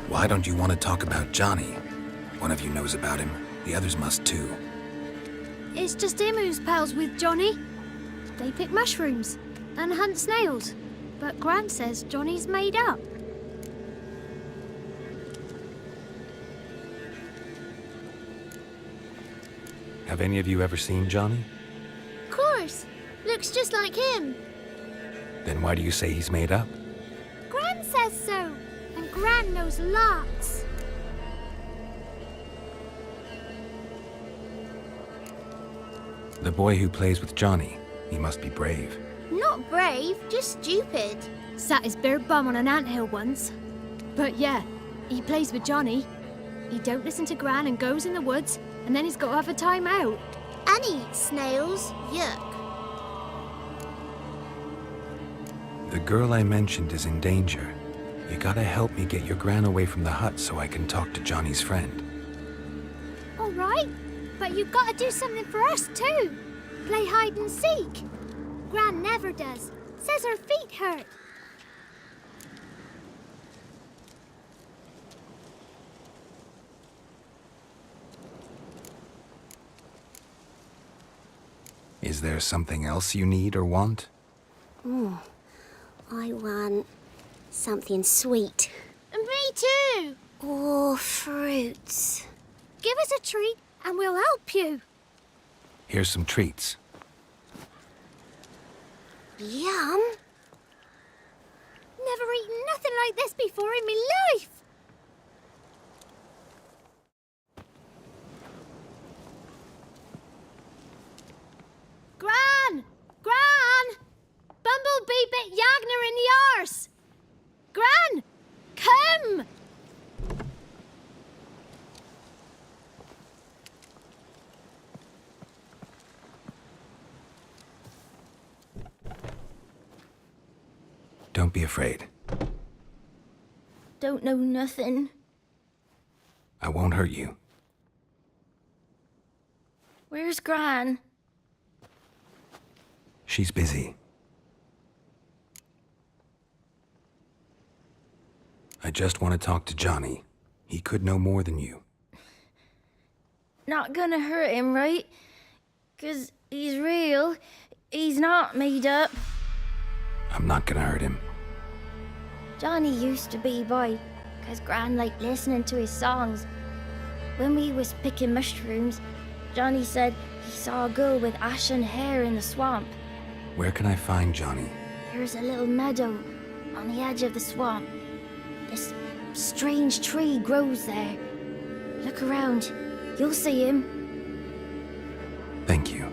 Why don't you want to talk about Johnny? One of you knows about him. The others must too. It's just him who's pals with Johnny. They pick mushrooms and hunt snails. But Gran says Johnny's made up. Have any of you ever seen Johnny? Of course. Looks just like him. Then why do you say he's made up? Gran says so. And Gran knows lots. The boy who plays with Johnny, he must be brave. Not brave, just stupid. Sat his bare bum on an anthill once. But yeah, he plays with Johnny. He don't listen to Gran and goes in the woods, and then he's got to have a time out. And he eats snails. Yuck. The girl I mentioned is in danger. You gotta help me get your Gran away from the hut so I can talk to Johnny's friend. All right, but you've got to do something for us too. Play hide and seek. Gran never does. Says her feet hurt. Is there something else you need or want? I want something sweet. And me too. Or fruits. Give us a treat and we'll help you. Here's some treats. Yum. Never eaten nothing like this before in my life. Gran! Gran! Bumblebee bit Yagner in the arse! Gran! Come! Don't be afraid. Don't know nothing. I won't hurt you. Where's Gran? She's busy. I just want to talk to Johnny. He could know more than you. Not gonna hurt him, right? 'Cause he's real. He's not made up. I'm not gonna hurt him. Johnny used to be boy, 'cause Gran liked listening to his songs. When we was picking mushrooms, Johnny said he saw a girl with ashen hair in the swamp. Where can I find Johnny? There's a little meadow on the edge of the swamp. This strange tree grows there. Look around. You'll see him. Thank you.